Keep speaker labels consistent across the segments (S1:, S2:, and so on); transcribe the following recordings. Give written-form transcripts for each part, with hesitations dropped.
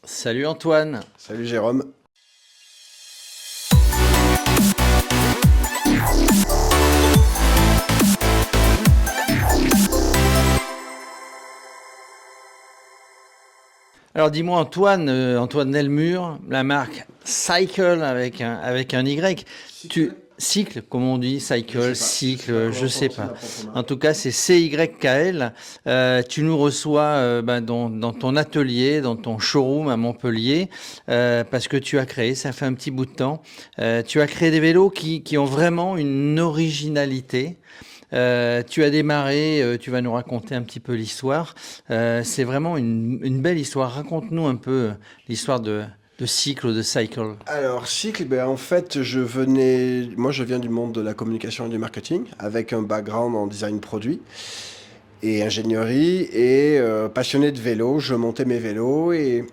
S1: Salut Antoine.
S2: Salut Jérôme.
S1: Alors dis-moi Antoine, Antoine Delmure, la marque Cycle avec un Y. Cycle, comme on dit, Cycle, cycle, je sais pas. En tout cas, c'est CYKL. Tu nous reçois dans ton atelier, dans ton showroom à Montpellier, parce que tu as créé, ça fait un petit bout de temps, tu as créé des vélos qui ont vraiment une originalité. Tu as démarré, tu vas nous raconter un petit peu l'histoire. C'est vraiment une belle histoire. Raconte-nous un peu l'histoire de Cycle ou de Cycle.
S2: Alors, Cycle, en fait, moi je viens du monde de la communication et du marketing, avec un background en design produit et ingénierie, et passionné de vélo, je montais mes vélos, et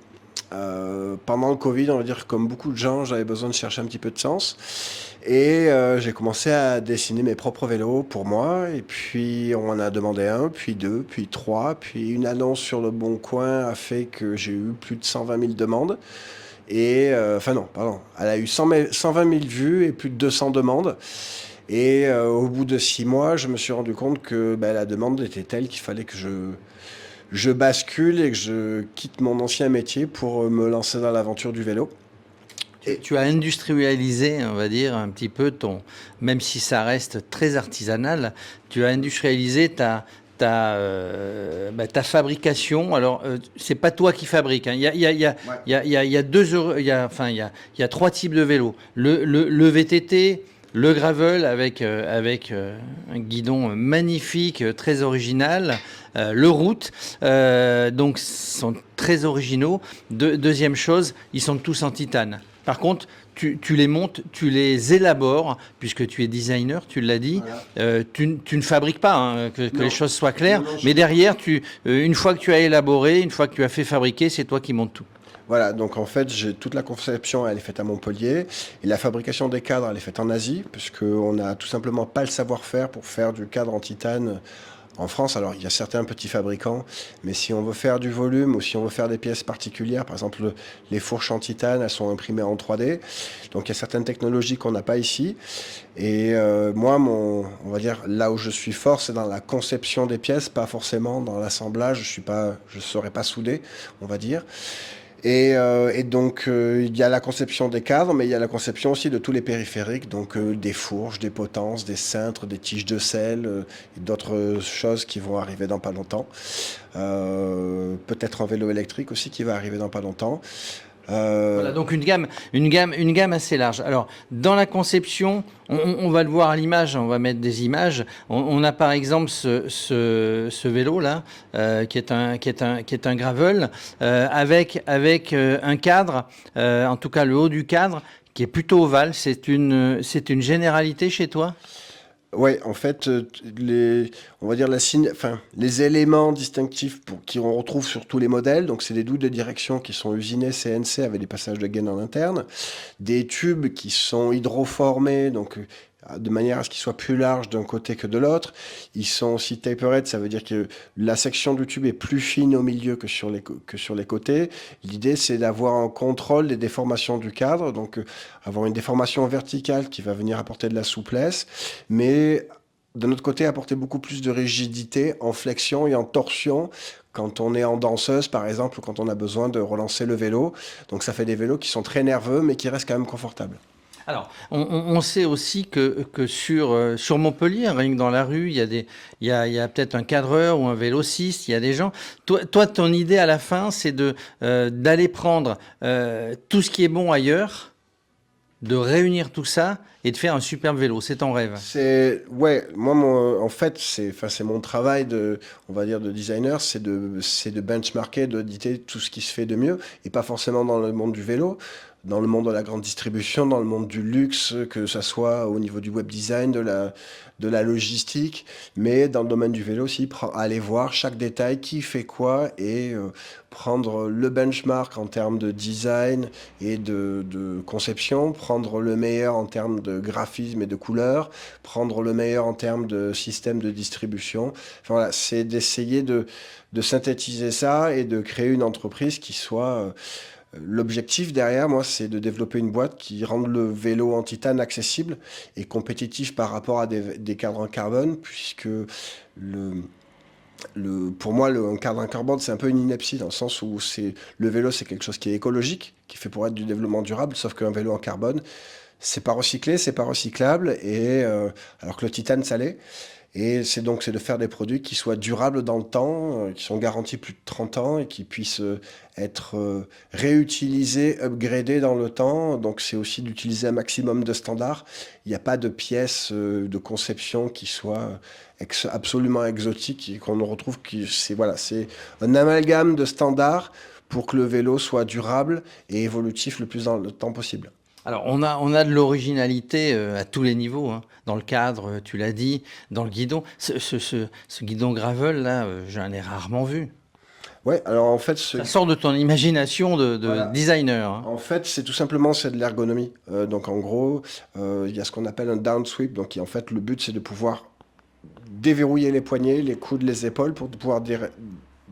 S2: pendant le Covid, on va dire que comme beaucoup de gens, j'avais besoin de chercher un petit peu de sens, et j'ai commencé à dessiner mes propres vélos pour moi, et puis on en a demandé un, puis deux, puis trois, puis une annonce sur le Bon Coin a fait que j'ai eu plus de 120 000 demandes. Et, enfin non, pardon, elle a eu 120 000 vues et plus de 200 demandes. Et au bout de 6 mois, je me suis rendu compte que la demande était telle qu'il fallait que je bascule et que je quitte mon ancien métier pour me lancer dans l'aventure du vélo.
S1: Tu,
S2: Et
S1: tu as industrialisé, on va dire, un petit peu même si ça reste très artisanal, tu as industrialisé ta fabrication. Alors, c'est pas toi qui fabrique, hein.
S2: ouais.
S1: Il y a il y a trois types de vélos. Le VTT, le gravel avec un guidon magnifique, très original. Le route, donc sont très originaux. Deuxième chose, ils sont tous en titane. Par contre, tu les montes, tu les élabores, puisque tu es designer, tu l'as dit.
S2: Voilà.
S1: Tu ne fabriques pas, hein, que les
S2: Non,
S1: choses soient claires.
S2: non, non,
S1: Mais derrière, une fois que tu as élaboré, une fois que tu as fait fabriquer, c'est toi qui montes tout.
S2: voilà, donc en fait, j'ai toute la conception, elle est faite à Montpellier, et la fabrication des cadres, elle est faite en Asie, puisqu'on n'a tout simplement pas le savoir-faire pour faire du cadre en titane en France. Alors, il y a certains petits fabricants, mais si on veut faire du volume ou si on veut faire des pièces particulières, par exemple, les fourches en titane, elles sont imprimées en 3D. Donc, il y a certaines technologies qu'on n'a pas ici. Et moi, on va dire, là où je suis fort, c'est dans la conception des pièces, pas forcément dans l'assemblage. Je saurais pas souder, on va dire. Et donc, il y a la conception des cadres, mais il y a la conception aussi de tous les périphériques, donc des fourches, des potences, des cintres, des tiges de sel, et d'autres choses qui vont arriver dans pas longtemps. Peut-être un vélo électrique aussi qui va arriver dans pas longtemps.
S1: Voilà,
S2: Euh,
S1: donc une gamme assez large. Alors, dans la conception, on va le voir à l'image, on va mettre des images. On a par exemple ce vélo-là, qui est un gravel, avec un cadre, en tout cas le haut du cadre, qui est plutôt ovale. C'est une généralité chez toi?
S2: Ouais, en fait, on va dire les éléments distinctifs qu'on retrouve sur tous les modèles. Donc, c'est des doubles de direction qui sont usinés CNC avec des passages de gaine en interne, des tubes qui sont hydroformés, donc de manière à ce qu'ils soient plus larges d'un côté que de l'autre. Ils sont aussi tapered, ça veut dire que la section du tube est plus fine au milieu que sur les côtés. L'idée, c'est d'avoir un contrôle des déformations du cadre, donc avoir une déformation verticale qui va venir apporter de la souplesse, mais de notre côté, apporter beaucoup plus de rigidité en flexion et en torsion quand on est en danseuse, par exemple, ou quand on a besoin de relancer le vélo. Donc ça fait des vélos qui sont très nerveux, mais qui restent quand même confortables.
S1: Alors, on sait aussi que sur Montpellier, rien que dans la rue, il y a peut-être un cadreur ou un vélociste, il y a des gens. Toi, ton idée à la fin, c'est d'aller prendre tout ce qui est bon ailleurs, de réunir tout ça et de faire un superbe vélo. C'est ton rêve.
S2: Ouais, moi, en fait, c'est mon travail on va dire, de designer, c'est de benchmarker, d'auditer tout ce qui se fait de mieux, et pas forcément dans le monde du vélo, dans le monde de la grande distribution, dans le monde du luxe, que ça soit au niveau du web design, de la logistique, mais dans le domaine du vélo aussi, aller voir chaque détail, qui fait quoi, et prendre le benchmark en termes de design et de conception, prendre le meilleur en termes de graphisme et de couleurs, prendre le meilleur en termes de système de distribution. Enfin, voilà, c'est d'essayer de synthétiser ça et de créer une entreprise qui soit L'objectif derrière, moi, c'est de développer une boîte qui rende le vélo en titane accessible et compétitif par rapport à des cadres en carbone, puisque le, pour moi, un cadre en carbone, c'est un peu une ineptie dans le sens où le vélo, c'est quelque chose qui est écologique, qui est fait pour être du développement durable, sauf qu'un vélo en carbone, c'est pas recyclé, c'est pas recyclable, alors que le titane, ça l'est. Et c'est de faire des produits qui soient durables dans le temps, qui sont garantis plus de 30 ans et qui puissent être réutilisés, upgradés dans le temps. Donc c'est aussi d'utiliser un maximum de standards. Il n'y a pas de pièces de conception qui soient absolument exotiques et qu'on retrouve c'est un amalgame de standards pour que le vélo soit durable et évolutif le plus dans le temps possible.
S1: Alors, on a de l'originalité à tous les niveaux, hein. Dans le cadre, tu l'as dit, dans le guidon. Ce guidon gravel, là, j'en ai rarement vu.
S2: Ouais, alors en fait,
S1: Ça sort de ton imagination de
S2: Voilà.
S1: designer, hein.
S2: En fait, c'est de l'ergonomie. Donc en gros, il y a ce qu'on appelle un down sweep. Donc en fait, le but, c'est de pouvoir déverrouiller les poignets, les coudes, les épaules pour pouvoir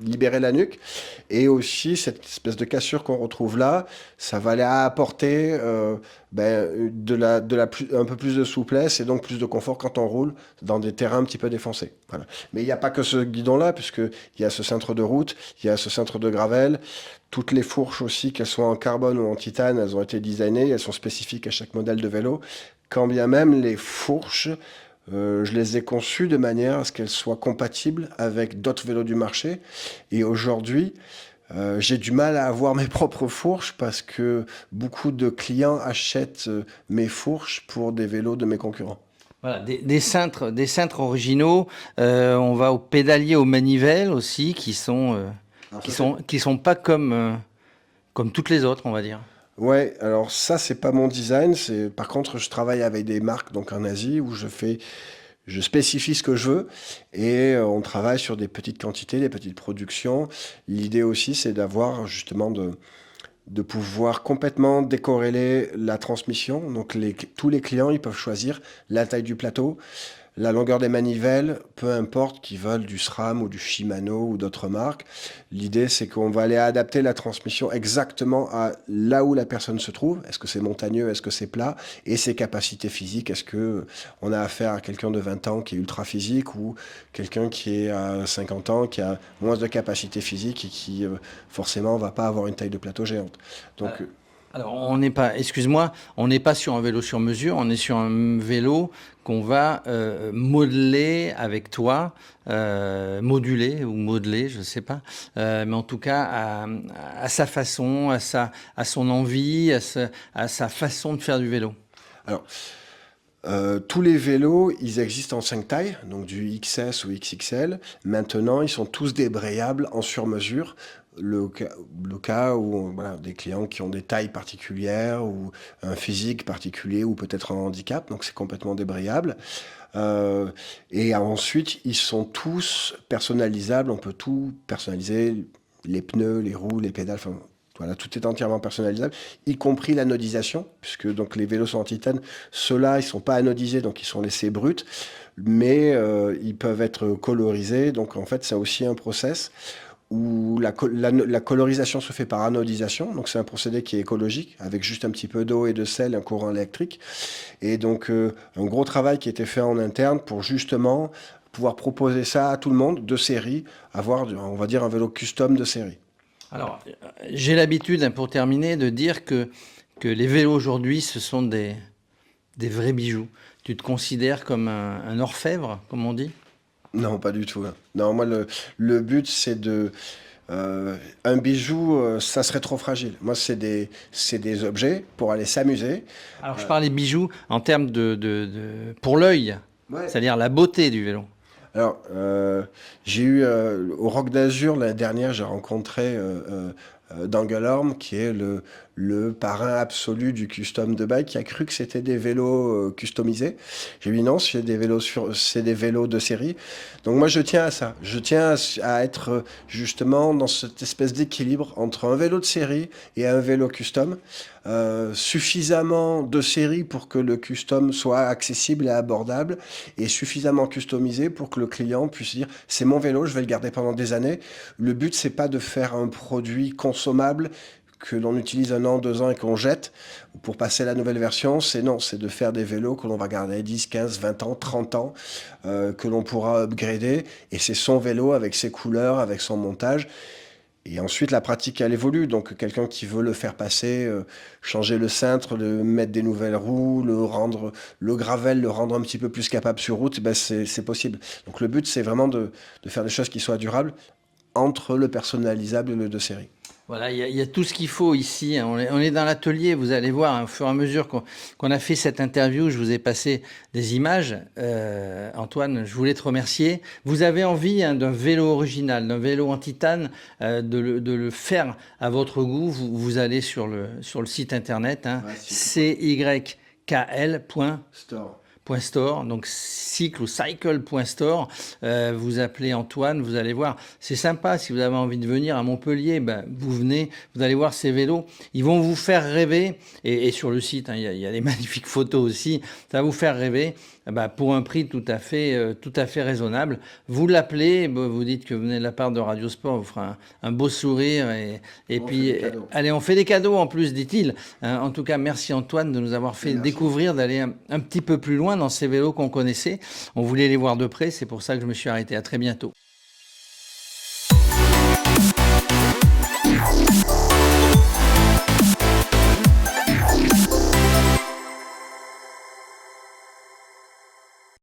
S2: libérer la nuque. Et aussi, cette espèce de cassure qu'on retrouve là, ça va aller apporter un peu plus de souplesse et donc plus de confort quand on roule dans des terrains un petit peu défoncés. Voilà. Mais il n'y a pas que ce guidon-là, puisqu'il y a ce cintre de route, il y a ce cintre de gravel. Toutes les fourches aussi, qu'elles soient en carbone ou en titane, elles ont été designées, elles sont spécifiques à chaque modèle de vélo. Quand bien même les fourches, je les ai conçues de manière à ce qu'elles soient compatibles avec d'autres vélos du marché. Et aujourd'hui, j'ai du mal à avoir mes propres fourches parce que beaucoup de clients achètent mes fourches pour des vélos de mes concurrents.
S1: Voilà, des cintres originaux. On va aux pédaliers, aux manivelles aussi, qui sont,
S2: Alors
S1: qui
S2: ça,
S1: sont, qui sont pas comme toutes les autres, on va dire.
S2: ouais, alors ça, c'est pas mon design. Par contre, je travaille avec des marques donc en Asie où je spécifie ce que je veux et on travaille sur des petites quantités, des petites productions. L'idée aussi, c'est d'avoir justement de pouvoir complètement décorréler la transmission. Donc tous les clients, ils peuvent choisir la taille du plateau, la longueur des manivelles, peu importe qu'ils veulent du SRAM ou du Shimano ou d'autres marques. L'idée, c'est qu'on va aller adapter la transmission exactement à là où la personne se trouve. Est-ce que c'est montagneux? Est-ce que c'est plat? Et ses capacités physiques. Est-ce que on a affaire à quelqu'un de 20 ans qui est ultra physique ou quelqu'un qui est à 50 ans qui a moins de capacité physique et qui forcément va pas avoir une taille de plateau géante. Donc,
S1: Alors, excuse-moi, on n'est pas sur un vélo sur mesure, on est sur un vélo qu'on va modeler avec toi, moduler ou modeler, je ne sais pas, mais en tout cas à sa façon, à son envie, à sa façon de faire du vélo.
S2: alors, tous les vélos, ils existent en 5 tailles, donc du XS ou XXL. Maintenant, ils sont tous débrayables en sur-mesure. Le cas où voilà, des clients qui ont des tailles particulières ou un physique particulier ou peut-être un handicap, donc c'est complètement débrayable. Et ensuite, ils sont tous personnalisables. On peut tout personnaliser, les pneus, les roues, les pédales. Enfin, voilà, tout est entièrement personnalisable, y compris l'anodisation, puisque donc les vélos sont en titane. Ceux-là, ils sont pas anodisés, donc ils sont laissés bruts, mais ils peuvent être colorisés. Donc en fait, c'est aussi un process où la colorisation se fait par anodisation. Donc c'est un procédé qui est écologique, avec juste un petit peu d'eau et de sel, un courant électrique. Et donc un gros travail qui a été fait en interne pour justement pouvoir proposer ça à tout le monde, de série, avoir, on va dire, un vélo custom de série.
S1: Alors, j'ai l'habitude, hein, pour terminer, de dire que les vélos aujourd'hui, ce sont des vrais bijoux. Tu te considères comme un orfèvre, comme on dit?
S2: Non, pas du tout, hein. Non, moi, le but, c'est un bijou, ça serait trop fragile. Moi, c'est des objets pour aller s'amuser.
S1: Alors, je parlais bijoux en termes pour l'œil,
S2: Ouais.
S1: c'est-à-dire la beauté du vélo.
S2: Alors, j'ai eu au Rock d'Azur l'année dernière, j'ai rencontré Dangelorm, qui est le parrain absolu du custom de bike, qui a cru que c'était des vélos customisés. J'ai dit non, c'est des vélos de série. Donc moi, je tiens à ça. Je tiens à être justement dans cette espèce d'équilibre entre un vélo de série et un vélo custom. Suffisamment de série pour que le custom soit accessible et abordable et suffisamment customisé pour que le client puisse dire c'est mon vélo, je vais le garder pendant des années. Le but c'est pas de faire un produit consommable que l'on utilise 1 an, 2 ans et qu'on jette pour passer à la nouvelle version. C'est de faire des vélos que l'on va garder 10, 15, 20 ans, 30 ans, que l'on pourra upgrader. Et c'est son vélo avec ses couleurs, avec son montage. Et ensuite, la pratique, elle évolue. Donc, quelqu'un qui veut le faire passer, changer le cintre, mettre des nouvelles roues, le gravel, le rendre un petit peu plus capable sur route, ben c'est possible. Donc, le but, c'est vraiment de faire des choses qui soient durables entre le personnalisable et le de série.
S1: Voilà, il y a tout ce qu'il faut ici. On est dans l'atelier, vous allez voir, hein, au fur et à mesure qu'on a fait cette interview, je vous ai passé des images. Antoine, je voulais te remercier. Vous avez envie d'un vélo original, d'un vélo en titane, de le faire à votre goût. Vous allez sur le site internet, hein, cykl.store, donc cycle ou cycle.store. Vous appelez Antoine, vous allez voir, c'est sympa. Si vous avez envie de venir à Montpellier, ben, vous venez, vous allez voir ces vélos, ils vont vous faire rêver. Et sur le site, hein, il y a des magnifiques photos aussi, ça va vous faire rêver. Ben, pour un prix tout à fait raisonnable. Vous l'appelez, vous dites que vous venez de la part de Radio Sport, vous fera un beau sourire et puis allez, on fait des cadeaux en plus, dit-il. En tout cas, merci Antoine de nous avoir fait découvrir, d'aller un petit peu plus loin dans ces vélos qu'on connaissait. On voulait les voir de près, c'est pour ça que je me suis arrêté. À très bientôt.